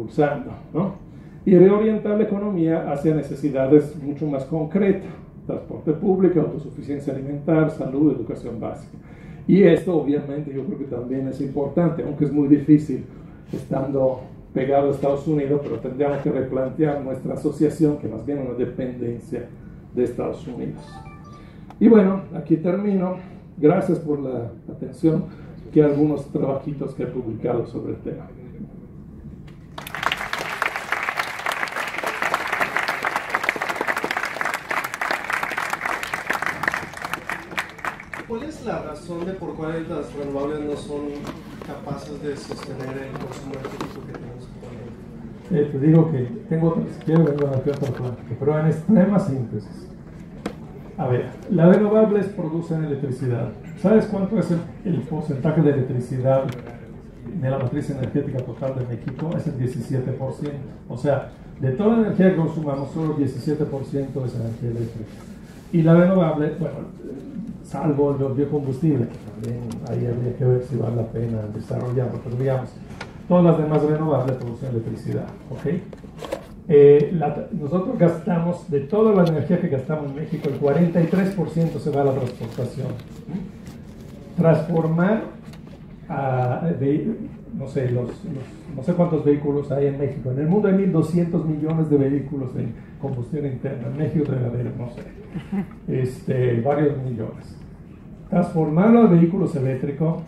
impulsando, ¿no? Y reorientar la economía hacia necesidades mucho más concretas: transporte público, autosuficiencia alimentar, salud, educación básica. Y esto obviamente yo creo que también es importante, aunque es muy difícil estando pegado a Estados Unidos, pero tendríamos que replantear nuestra asociación, que más bien es una dependencia de Estados Unidos. Y bueno, aquí termino. Gracias por la atención. Aquí algunos trabajitos que he publicado sobre el tema. ¿Cuál es la razón de por cuál las renovables no son capaces de sostener el consumo energético que tenemos actualmente? Te digo que tengo otra, si quieres vengo a otra plática, pero en extrema síntesis. A ver, las renovables producen electricidad. ¿Sabes cuánto es el porcentaje de electricidad de la matriz energética total de México? Es el 17%. O sea, de toda la energía que consumamos, solo el 17% es energía eléctrica. Y la renovable, bueno, salvo los biocombustibles, que también ahí habría que ver si vale la pena desarrollarlo, pero digamos, todas las demás renovables producen electricidad, ¿ok? Nosotros gastamos, de toda la energía que gastamos en México, el 43% se va a la transportación. Transformar no sé, no sé cuántos vehículos hay en México. En el mundo hay 1.200 millones de vehículos de combustión interna. En México debe haber, no sé, varios millones. Transformarlo a vehículos eléctricos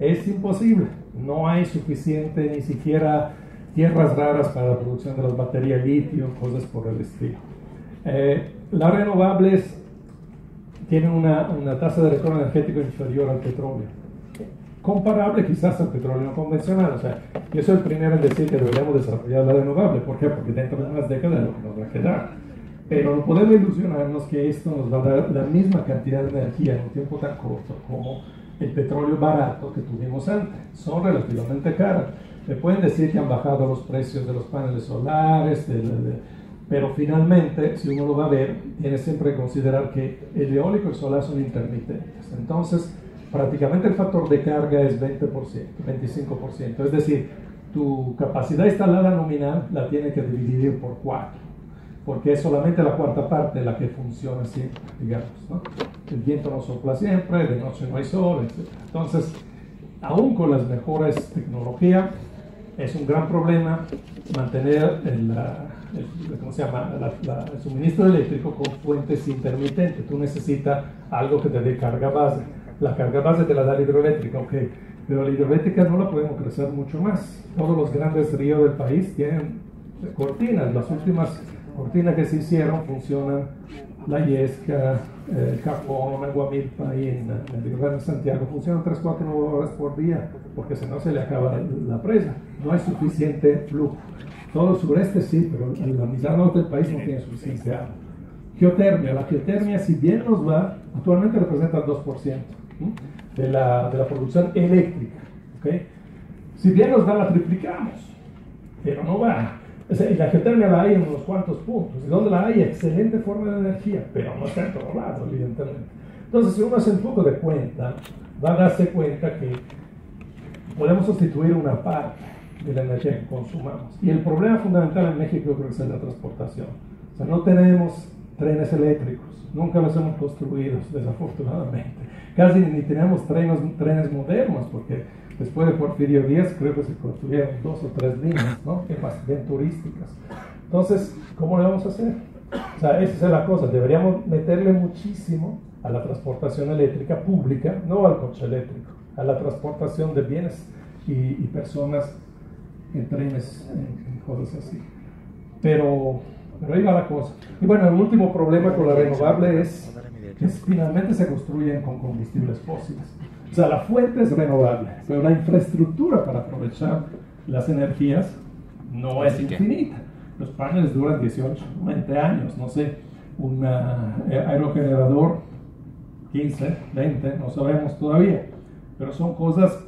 es imposible. No hay suficiente, ni siquiera tierras raras para la producción de las baterías litio, cosas por el estilo. Las renovables tienen una tasa de retorno energético inferior al petróleo, comparable quizás al petróleo convencional. O sea, yo soy el primero en decir que deberíamos desarrollar la renovable. ¿Por qué? Porque dentro de unas décadas lo que nos va a quedar. Pero no podemos ilusionarnos que esto nos va a dar la misma cantidad de energía en un tiempo tan corto como el petróleo barato que tuvimos antes. Son relativamente caras. Me pueden decir que han bajado los precios de los paneles solares, pero finalmente, si uno lo va a ver, tiene siempre que considerar que el eólico y el solar son intermitentes. Entonces, prácticamente el factor de carga es 20%, 25%. Es decir, tu capacidad instalada nominal la tiene que dividir por 4, porque es solamente la cuarta parte la que funciona siempre, digamos, ¿no? El viento no sopla siempre, de noche no hay sol, etc. Entonces, aún con las mejores tecnologías, es un gran problema mantener el suministro eléctrico con fuentes intermitentes. Tú necesitas algo que te dé carga base. La carga base te la da la hidroeléctrica, ok, pero la hidroeléctrica no la podemos crecer mucho más. Todos los grandes ríos del país tienen cortinas. Las últimas cortinas que se hicieron funcionan: la Yesca, el Cajón, Aguamilpa, y en el Río Grande de Santiago funcionan 3-4 horas por día, porque si no se le acaba la presa. No hay suficiente flujo. Todo el sureste sí, pero en la mitad norte del país no tiene suficiente agua. Geotermia. La geotermia, si bien nos va, actualmente representa el 2% de la producción eléctrica, ¿okay? Si bien nos va, la triplicamos, pero no va. O sea, y la geotermia la hay en unos cuantos puntos. ¿Y dónde la hay? Excelente forma de energía, pero no está en todos lados, evidentemente. Entonces, si uno hace un poco de cuenta, va a darse cuenta que podemos sustituir una parte de la energía que consumamos. Y el problema fundamental en México, creo que es la transportación. O sea, no tenemos trenes eléctricos, nunca los hemos construido, desafortunadamente. Casi ni tenemos trenes modernos, porque después de Porfirio Díaz creo que se construyeron 2 o 3 líneas, ¿no? Que más bien turísticas. Entonces, ¿cómo le vamos a hacer? O sea, esa es la cosa. Deberíamos meterle muchísimo a la transportación eléctrica pública, no al coche eléctrico, a la transportación de bienes y personas en trenes, en cosas así. Pero ahí va la cosa. Y bueno, el último problema con la renovable es que finalmente se construyen con combustibles fósiles. O sea, la fuente es renovable, pero la infraestructura para aprovechar las energías no es infinita. Los paneles duran 18, 20 años, no sé. Un aerogenerador, 15, 20, no sabemos todavía. Pero son cosas,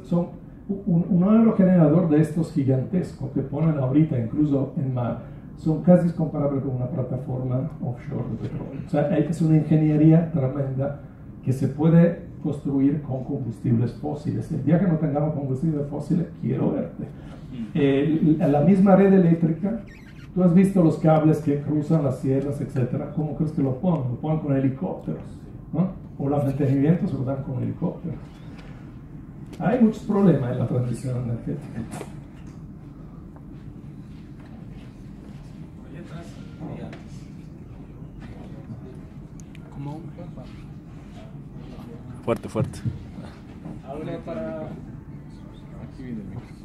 un aerogenerador de estos gigantescos que ponen ahorita incluso en mar, son casi comparables con una plataforma offshore de petróleo. O sea, es una ingeniería tremenda que se puede construir con combustibles fósiles. El día que no tengamos combustibles fósiles, quiero verte. La misma red eléctrica, tú has visto los cables que cruzan las sierras, etcétera. ¿Cómo crees que lo ponen? Lo ponen con helicópteros, ¿no? O los mantenimientos se lo dan con helicópteros. Hay muchos problemas en la transición energética. Fuerte, fuerte. Habla para... Aquí viene el micrófono.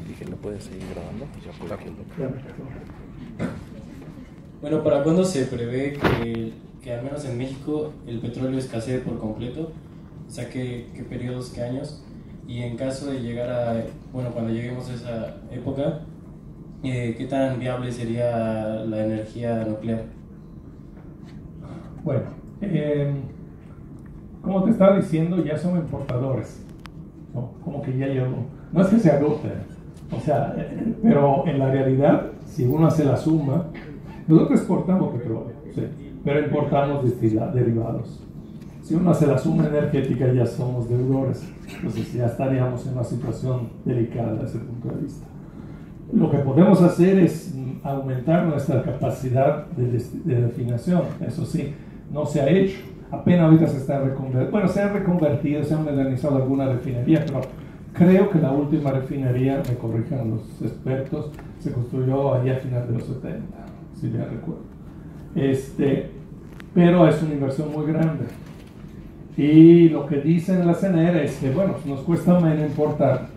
Dije, ¿lo puedes seguir grabando? Ya puedo aquí. Bueno, ¿para cuándo se prevé que al menos en México el petróleo escasee por completo? O sea, ¿qué periodos, qué años? Y en caso de llegar a, bueno, cuando lleguemos a esa época, ¿qué tan viable sería la energía nuclear? Bueno, como te estaba diciendo, ya son importadores, ¿no? Como que ya llegó. No es que se agote, o sea, pero en la realidad, si uno hace la suma, nosotros exportamos petróleo, sí, pero importamos derivados. Si uno hace la suma energética, ya somos deudores, entonces ya estaríamos en una situación delicada desde ese punto de vista. Lo que podemos hacer es aumentar nuestra capacidad de refinación, eso sí, no se ha hecho. Apenas ahorita se está reconvertiendo, bueno, se han reconvertido, se han modernizado alguna refinería, pero creo que la última refinería, me corrijan los expertos, se construyó allá a finales de los 70, si bien recuerdo. Pero es una inversión muy grande. Y lo que dicen la CNR es que, bueno, nos cuesta menos importar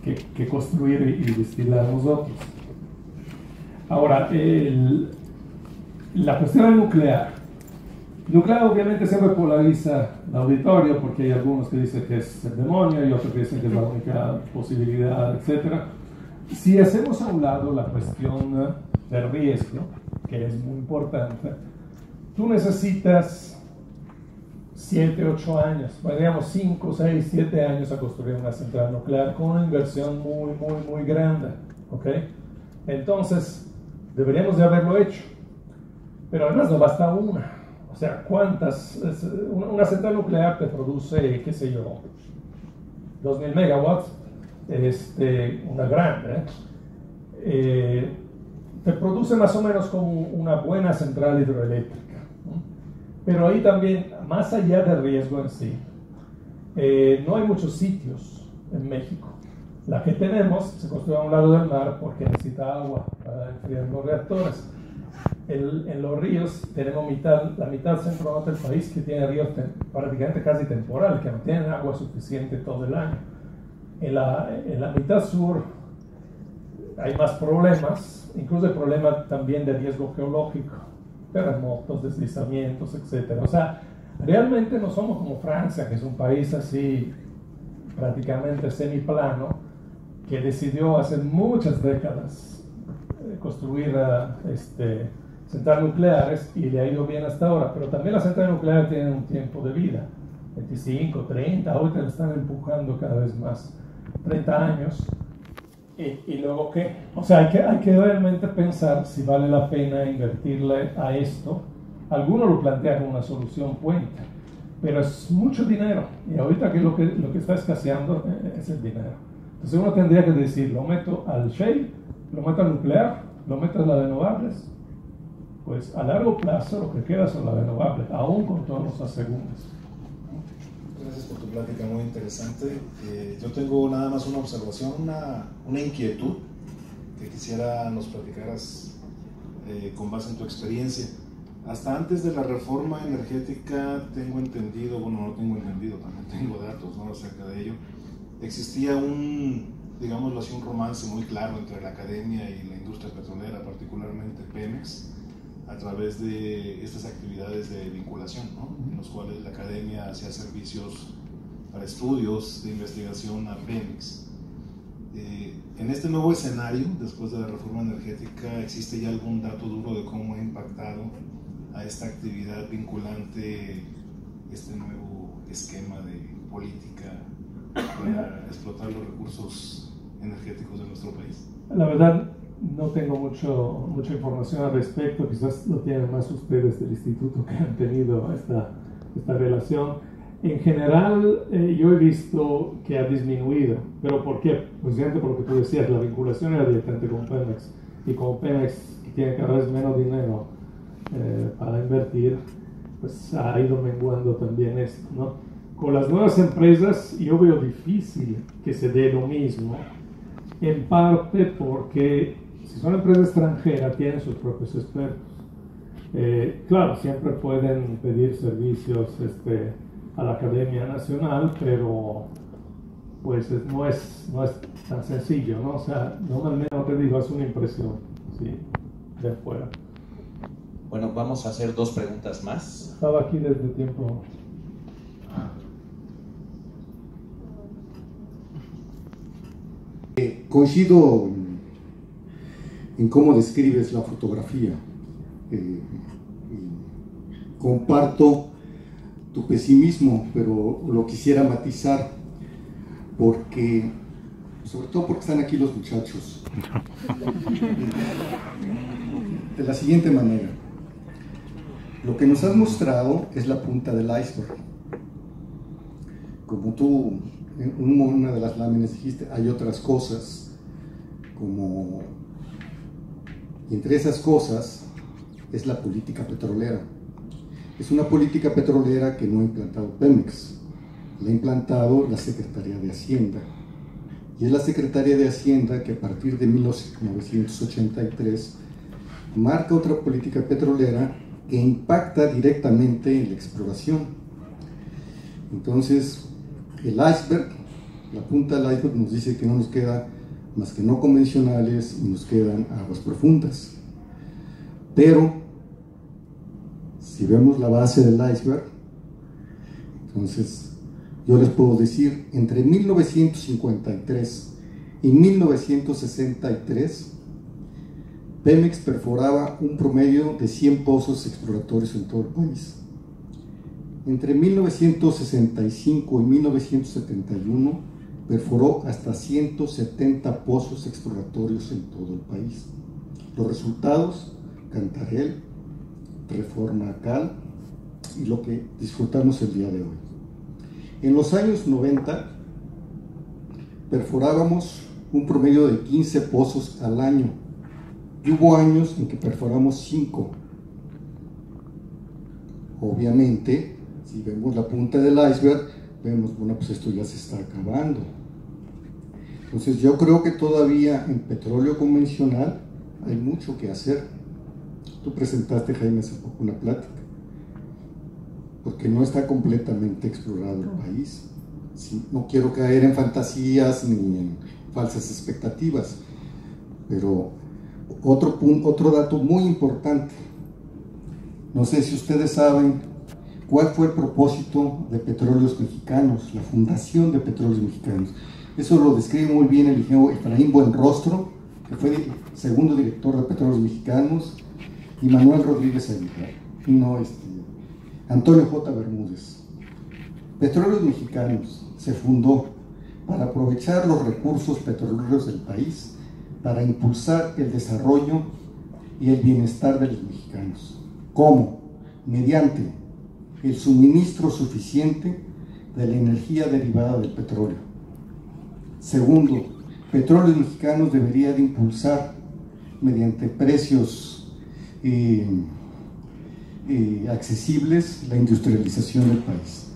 que construir y destilar nosotros. Ahora, la cuestión del nuclear. Nuclear obviamente siempre polariza el auditorio porque hay algunos que dicen que es el demonio y otros que dicen que es la única posibilidad, etc. Si hacemos a un lado la cuestión del riesgo, que es muy importante, tú necesitas 7, 8 años, digamos 5, 6, 7 años a construir una central nuclear con una inversión muy grande, ¿ok? Entonces, deberíamos de haberlo hecho, pero además no basta una. O sea, una central nuclear te produce, qué sé yo, 2000 megawatts, una grande, te produce más o menos como una buena central hidroeléctrica, ¿no? Pero ahí también, más allá del riesgo en sí, no hay muchos sitios en México. La que tenemos se construye a un lado del mar porque necesita agua para enfriar los reactores. En los ríos tenemos la mitad centro-norte del país que tiene ríos prácticamente casi temporales, que no tienen agua suficiente todo el año. En la mitad sur hay más problemas, incluso el problema también de riesgo geológico, terremotos, deslizamientos, etc. O sea, realmente no somos como Francia, que es un país así prácticamente semiplano, que decidió hace muchas décadas construir centrales nucleares y le ha ido bien hasta ahora, pero también las centrales nucleares tienen un tiempo de vida, 25, 30, ahorita le están empujando cada vez más, 30 años, y luego ¿qué? O sea, hay que realmente pensar si vale la pena invertirle a esto. Algunos lo plantean como una solución puente, pero es mucho dinero, y ahorita que lo que está escaseando es el dinero. Entonces uno tendría que decir, lo meto al shale, lo meto al nuclear, lo meto a las renovables. Pues a largo plazo lo que queda son las renovables, aún con todos los asegúnes. Gracias por tu plática, muy interesante. Yo tengo nada más una observación, una inquietud que quisiera nos platicaras con base en tu experiencia. Hasta antes de la reforma energética, tengo entendido, bueno, no tengo entendido, también tengo datos, ¿no?, acerca de ello. Existía digámoslo así, un romance muy claro entre la academia y la industria petrolera, particularmente Pemex, a través de estas actividades de vinculación, ¿no?, en los cuales la academia hacía servicios para estudios de investigación a Pemex. En este nuevo escenario, después de la reforma energética, ¿existe ya algún dato duro de cómo ha impactado a esta actividad vinculante este nuevo esquema de política para explotar los recursos energéticos de nuestro país? La verdad, no tengo mucha información al respecto, quizás lo tienen más ustedes del instituto que han tenido esta relación. En general, yo he visto que ha disminuido, pero ¿por qué? Precisamente por lo que tú decías, la vinculación era directamente con Pemex, y como Pemex tiene cada vez menos dinero para invertir, pues ha ido menguando también esto, ¿no? Con las nuevas empresas yo veo difícil que se dé lo mismo, en parte porque si son empresas extranjeras tienen sus propios expertos. Claro, siempre pueden pedir servicios a la Academia Nacional, pero pues no es tan sencillo, ¿no? O sea, normalmente, te digo, es una impresión, ¿sí? De afuera. Bueno, vamos a hacer 2 preguntas más. Estaba aquí desde tiempo. Coincido en cómo describes la fotografía. Comparto tu pesimismo, pero lo quisiera matizar porque, sobre todo porque están aquí los muchachos. De la siguiente manera: lo que nos has mostrado es la punta del iceberg. Como tú en una de las láminas dijiste, hay otras cosas, y entre esas cosas es la política petrolera. Es una política petrolera que no ha implantado Pemex, la ha implantado la Secretaría de Hacienda. Y es la Secretaría de Hacienda que a partir de 1983 marca otra política petrolera que impacta directamente en la exploración. Entonces, el iceberg, la punta del iceberg nos dice que no nos queda más que no convencionales y nos quedan aguas profundas. Pero si vemos la base del iceberg, entonces yo les puedo decir, entre 1953 y 1963, Pemex perforaba un promedio de 100 pozos exploratorios en todo el país. Entre 1965 y 1971 perforó hasta 170 pozos exploratorios en todo el país. Los resultados: Cantarell, Reforma Cal y lo que disfrutamos el día de hoy. En los años 90 perforábamos un promedio de 15 pozos al año y hubo años en que perforamos 5. Obviamente, si vemos la punta del iceberg, vemos, bueno, pues esto ya se está acabando. Entonces yo creo que todavía en petróleo convencional hay mucho que hacer. Tú presentaste, Jaime, hace poco una plática, porque no está completamente explorado el país. Sí, no quiero caer en fantasías ni en falsas expectativas, pero otro dato muy importante, no sé si ustedes saben cuál fue el propósito de Petróleos Mexicanos, la fundación de Petróleos Mexicanos. Eso lo describe muy bien el ingeniero Efraín Buenrostro, que fue segundo director de Petróleos Mexicanos, y Manuel Rodríguez Aguilar, y no Antonio J. Bermúdez. Petróleos Mexicanos se fundó para aprovechar los recursos petroleros del país, para impulsar el desarrollo y el bienestar de los mexicanos. ¿Cómo? Mediante el suministro suficiente de la energía derivada del petróleo. Segundo, Petróleos Mexicanos debería de impulsar mediante precios accesibles la industrialización del país.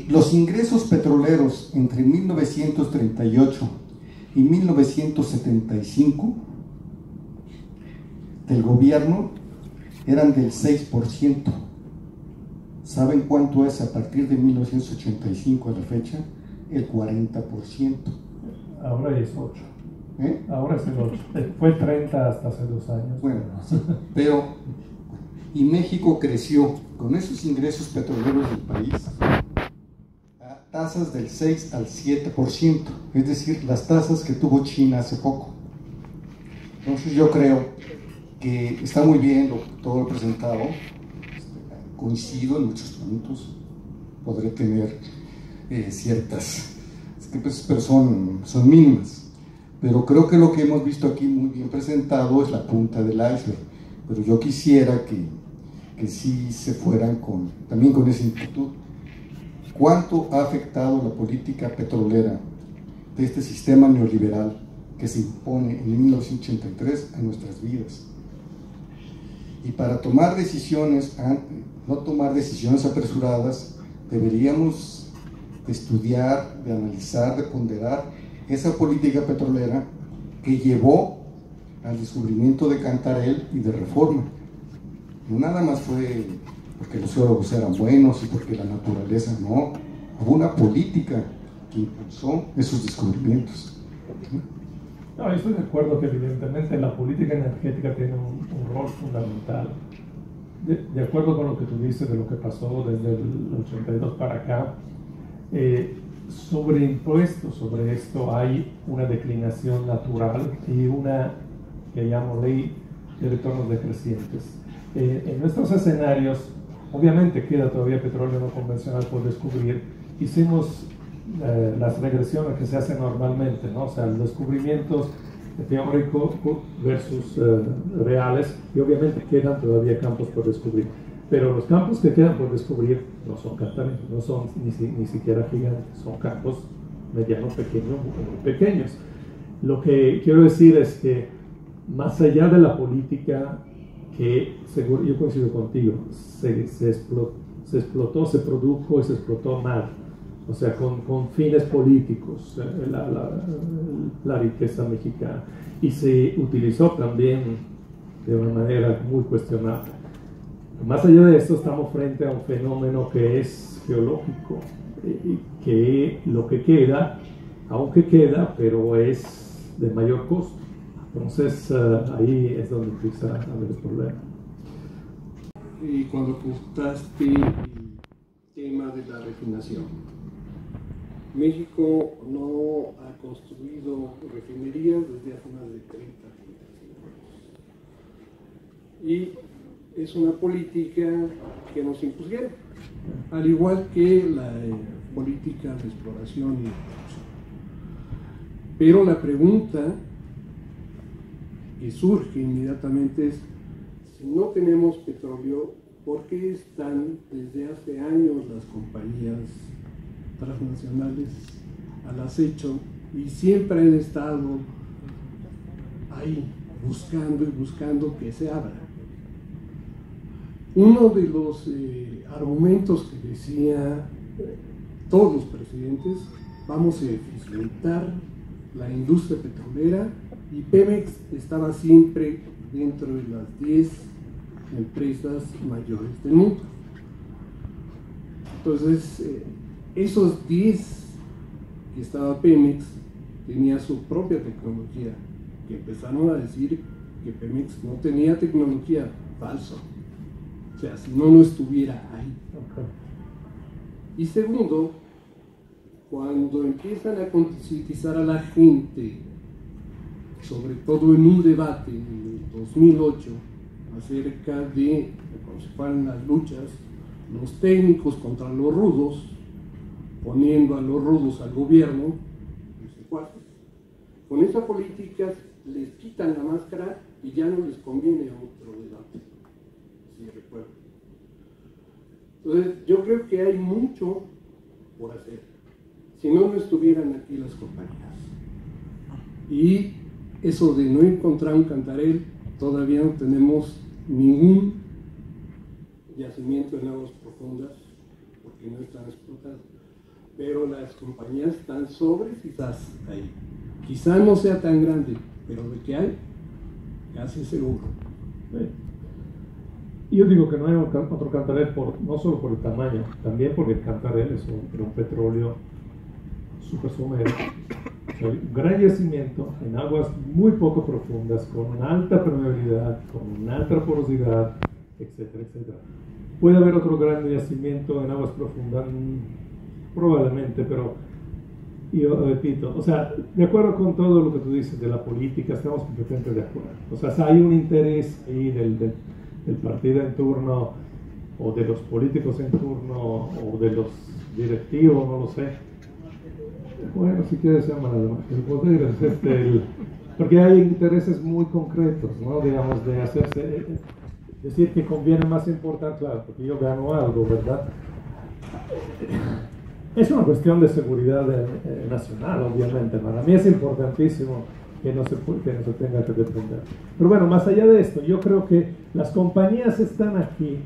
Los ingresos petroleros entre 1938 y 1975 del gobierno eran del 6%. ¿Saben cuánto es a partir de 1985 a la fecha? El 40%. Ahora es 8. Ahora es el 8. Fue 30 hasta hace 2 años. Bueno, sí, pero y México creció con esos ingresos petroleros del país a tasas del 6 al 7%, es decir, las tasas que tuvo China hace poco. Entonces yo creo que está muy bien todo lo presentado, coincido en muchos puntos, podré tener ciertas, pero son mínimas. Pero creo que lo que hemos visto aquí muy bien presentado es la punta del iceberg. Pero yo quisiera que sí se fueran también con esa inquietud. ¿Cuánto ha afectado la política petrolera de este sistema neoliberal que se impone en 1983 a nuestras vidas? Y para tomar decisiones, no tomar decisiones apresuradas, deberíamos de estudiar, de analizar, de ponderar esa política petrolera que llevó al descubrimiento de Cantarell y de Reforma. No nada más fue porque los geólogos eran buenos y porque la naturaleza no, hubo una política que impulsó esos descubrimientos. No, yo estoy de acuerdo que evidentemente la política energética tiene un rol fundamental. De acuerdo con lo que tú dices de lo que pasó desde el 82 para acá, sobreimpuesto sobre esto hay una declinación natural y una, que llamo ley de retornos decrecientes. En nuestros escenarios, obviamente queda todavía petróleo no convencional por descubrir. Hicimos las regresiones que se hacen normalmente, ¿no? O sea, los descubrimientos teóricos versus reales, y obviamente quedan todavía campos por descubrir. Pero los campos que quedan por descubrir no son Cantarell, no son ni siquiera gigantes, son campos medianos, pequeños, muy pequeños. Lo que quiero decir es que más allá de la política, que seguro, yo coincido contigo, se explotó, se produjo y se explotó mal, o sea, con fines políticos, la riqueza mexicana, y se utilizó también de una manera muy cuestionable. Más allá de esto, estamos frente a un fenómeno que es geológico, que lo que queda, aunque queda, pero es de mayor costo. Entonces, ahí es donde empieza a haber el problema. Y cuando apuntaste el tema de la refinación, México no ha construido refinerías desde hace más de 30 años. Y es una política que nos impusieron, al igual que la política de exploración y producción. Pero la pregunta que surge inmediatamente es, si no tenemos petróleo, ¿por qué están desde hace años las compañías transnacionales al acecho y siempre han estado ahí buscando y buscando que se abra? Uno de los argumentos que decía todos los presidentes, vamos a eficientar la industria petrolera, y Pemex estaba siempre dentro de las 10 empresas mayores del mundo. Entonces, esos 10 que estaba Pemex tenía su propia tecnología, que empezaron a decir que Pemex no tenía tecnología. Falso. O sea, si no, no estuviera ahí. Y segundo, cuando empiezan a concientizar a la gente, sobre todo en un debate en el 2008, acerca de cómo se fueron las luchas, los técnicos contra los rudos, poniendo a los rudos al gobierno, con esa política les quitan la máscara y ya no les conviene otro debate, si recuerdo. Entonces, yo creo que hay mucho por hacer, si no, no estuvieran aquí las compañías. Y eso de no encontrar un Cantarell, todavía no tenemos ningún yacimiento en aguas profundas, porque no están explotadas. Pero las compañías están quizás ahí. Quizá no sea tan grande, pero de que hay, casi seguro. Yo digo que no hay otro Cantarell, no solo por el tamaño, también porque el Cantarell es un petróleo super somero. O sea, un gran yacimiento en aguas muy poco profundas, con una alta permeabilidad, con una alta porosidad, etcétera, etcétera. Puede haber otro gran yacimiento en aguas profundas, probablemente, pero yo repito, o sea, de acuerdo con todo lo que tú dices de la política, estamos completamente de acuerdo. O sea, hay un interés ahí del partido en turno, o de los políticos en turno, o de los directivos, no lo sé, Bueno, si quieres llamarlo, el poder es porque hay intereses muy concretos, ¿no? Digamos, de hacerse, decir que conviene más importante, claro, porque yo gano algo, ¿verdad? Es una cuestión de seguridad nacional, obviamente. Para mí es importantísimo que no se tenga que depender. Pero bueno, más allá de esto, yo creo que las compañías están aquí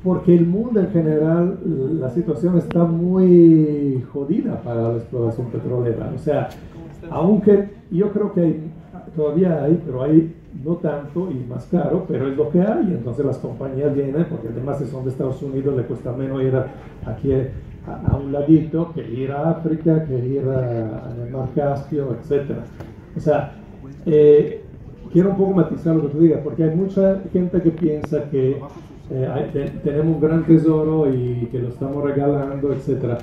porque el mundo en general, la situación está muy jodida para la exploración petrolera. O sea, aunque yo creo que todavía hay, pero hay no tanto y más caro, pero es lo que hay. Entonces las compañías vienen, porque además si son de Estados Unidos, le cuesta menos ir aquí a un ladito que ir a África, que ir al Mar Caspio, etc. O sea, quiero un poco matizar lo que tú digas, porque hay mucha gente que piensa que tenemos un gran tesoro y que lo estamos regalando, etc.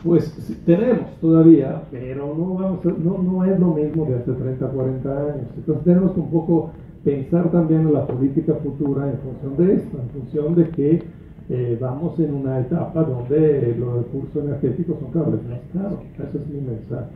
Pues sí, tenemos todavía, pero no es lo mismo de hace 30, 40 años. Entonces tenemos que un poco pensar también en la política futura en función de esto, en función de que vamos en una etapa donde los recursos energéticos son cada vez más caros. Ese es mi mensaje.